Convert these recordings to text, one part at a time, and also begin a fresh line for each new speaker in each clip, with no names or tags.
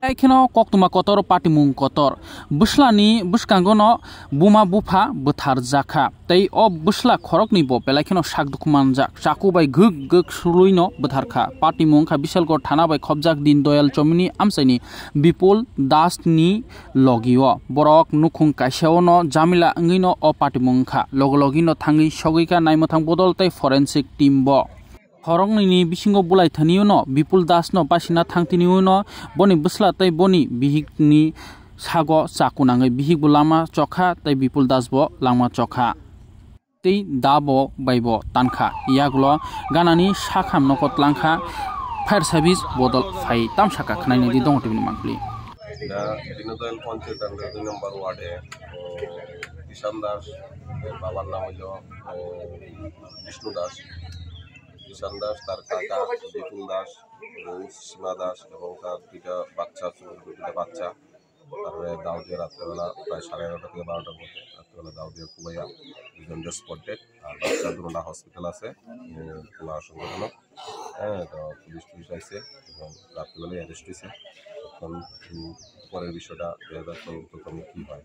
Aikino koktuma kotor patimung kotor buslani buskangono buma bufa buthar jaka tei o busla khorokni bo pelaikino sakdukman jak chaku bai gug suluino butharkha patimung kha bisalgor thana bai khobjak din doyal chomini amsaini bipul das ni logio borok nukhung kaisaono jamila ngino o patimung kha logologino thangi sogika naimothang bodol tei forensic team bo Horongni bisingo bulai thaniuno Bipul Das no pasina thangtiniuno boni busla tai boni bihikni sago chakunangai bihik bulama chokha tai Bipul Das bo lama chokha tei dabo baibo tanka iaglo ganani sakham nokot langkha fire service bodol fai tamsaka khnaini di dong tibni mangli
da dinodal panchayat under 2 নম্বর ওয়ার্ডে কিষান দাস বাবার নাম হলো বিষ্ণু দাস কিষান দাস তার কাকা বিপুল দাস সীমা দাস এবং তার দুইটা বাচ্চা তারপরে দাউদিয়া রাত্রেবেলা প্রায় 11:30 থেকে 12টার মধ্যে রাত্রেবেলা দাউদিয়া কুবাইয়া দুজন স্পট ডেড আর বাচ্চা দুটোটা হসপিটাল আছে খোলা আশঙ্কাজনক তো পুলিশ আইছে এবং রাত্রেবেলায় অ্যারেস্ট হয়েছে এখন পরের বিষয়টা তখন কি হয়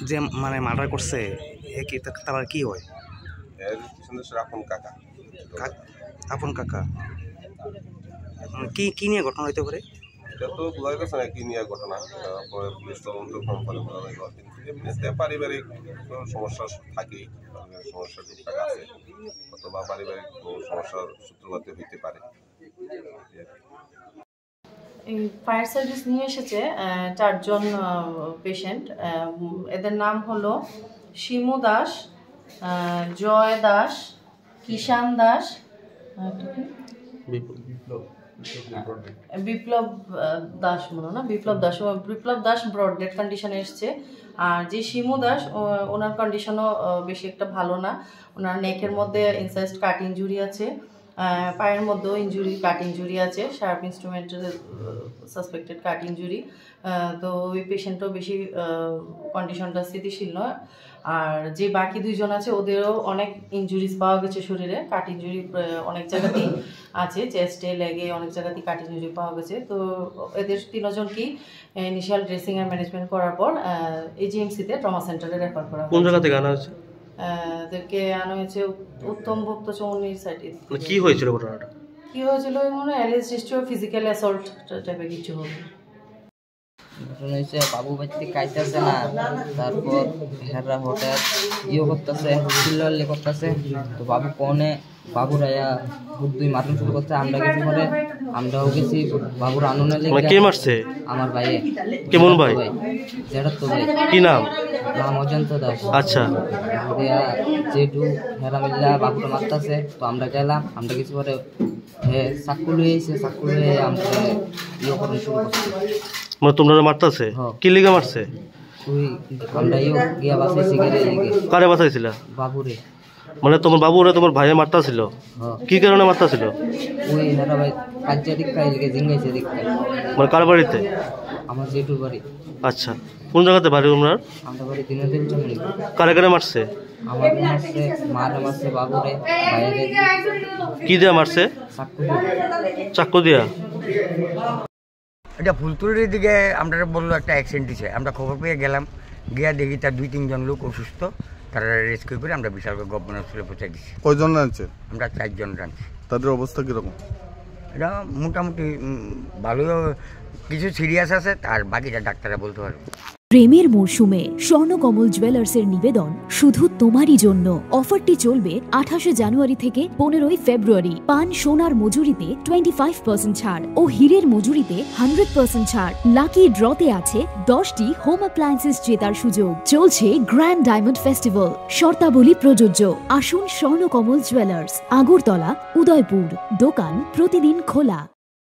যে মানে মার্ডার করছে তার কি হয়
এর পিছনে
আপন কাকা কি নিয়ে ঘটনা হইতে পারে
এটা তো বোঝা যাচ্ছে না কি নিয়ে ঘটনা পরে পুলিশ তদন্ত করে বলা হলো কিন্তু এমনিতে পারিবারিক সমস্যা থাকেই সমস্যা টুকটাক আছে অথবা পারিবারিক সমস্যার সূত্রপাতে হইতে পারে
এই ফায়ার সার্ভিস নিয়ে এসেছে 4 জন পেশেন্ট এদের নাম হলো শিমু দাস জয় দাস কিষান দাস বিপ্লব দাস মনে না বিপ্লব দাস ব্রড ডেড কন্ডিশনে এসছে আর যে শিমু দাস ওনার কন্ডিশনও বেশি একটা ভালো না ওনার নেকের মধ্যে ইনসাইজড কাট ইনজুরি আছে পায়ের মধ্যেও কাট ইনজুরি আছে শার্প ইনস্ট্রুমেন্টের সাসপেক্টেড কাট ইনজুরি তো ওই পেশেন্টও বেশি কন্ডিশনটা স্থিতিশীল নয় আর যে বাকি দুইজন আছে ওদেরও অনেক ইনজুরিজ পাওয়া গেছে শরীরে কাট ইনজুরি অনেক জায়গাতেই আছে চেস্টে লেগে অনেক জায়গাতেই কাট ইনজুরি পাওয়া গেছে তো এদের 3 জনকেই ইনিশিয়াল ড্রেসিং অ্যান্ড ম্যানেজমেন্ট করার পর এজিএমসিতে ট্রমা সেন্টারে রেফার করা
কোন জায়গা থেকে আনা হয়েছে
এদেরকে আনা হয়েছে উত্তম ভক্ত চৌনির সাইডে
কি হয়েছিল ঘটনাটা
কি হয়েছিল মনে অ্যালিজ হিস্ট্রি অফ ফিজিক্যাল অ্যাসল্ট টাইপের কিছু হবে
ঘটনা হয়েছে বাবু বাড়িতে খাইতেছে না তারপর হেরা হোটেল করতেছে চিল্লাল্লি করতেছে তো বাবু কোনে বাবুর আয়া দুই মারণ শুরু করতে আমরা কিছু করে আমরাও গেছি বাবুর আননে লেগে
কে মারছে
আমার ভাই
কেমন ভাই
যেটা তো ভাই
কি নাম
অজন্ত দাস
আচ্ছা
যেটু হেরা মিল্লা বাবুটা মারতেছে তো আমরা গেলাম আমরা কিছু করে চাকু লুয়ে আমরা করে শুরু করছি
মানে তোমরা মারতেছে কি লিগা মারছে
ওই আমরা গিয়া বাসাইছি গেলে
কারে বাসাইছিল
বাবুরে
মানে তোমার বাবুরে তোমার ভাইয়ে মারতাছিল কি কারণে মারতাছিল
ওই হেরা ভাই কাজে দিককাই লাগে জিঙ্গাইছে দিককাই
মানে কার বাড়িতে
আমার জেঠুর বাড়ি
আচ্ছা কোন জায়গাতে বাড়ি তোমরা
আমরা বাড়ি দিনদিন চমনি
কারে মারছে
আমার মারছে মারছে বাবুরে ভাইরে
কি দিয়া মারছে চাকু দিয়া
এটা ফুলতুলির দিকে আমরা বললো একটা অ্যাক্সিডেন্ট দিছে আমরা খবর পেয়ে গেলাম গিয়া দেখি তার 2-3 জন লোক অসুস্থ তারা রেস্কিউ করে আমরা বিশালগড় গভর্নমেন্ট হসপিটালে পৌঁছে দিচ্ছি
কয়জন রাঁধছে
আমরা 4 জন রাঁধছি
তাদের অবস্থা কীরকম
এটা মোটামুটি ভালো কিছু সিরিয়াস আছে আর বাকিটা ডাক্তাররা বলতে পারবে
প্রেমের মরশুমে স্বর্ণকমল জুয়েলার্সের নিবেদন শুধু তোমারই জন্য অফারটি চলবে 28 জানুয়ারি থেকে 15 ফেব্রুয়ারি পান সোনার মজুরিতে 25% ছাড় ও হীরের মজুরিতে 100% ছাড় লাকি ড্রতে আছে 10টি হোম অ্যাপ্লায়েন্সেস জেতার সুযোগ চলছে গ্র্যান্ড ডায়মন্ড ফেস্টিভ্যাল শর্তাবলী প্রযোজ্য আসুন স্বর্ণকমল জুয়েলার্স আগরতলা উদয়পুর দোকান প্রতিদিন খোলা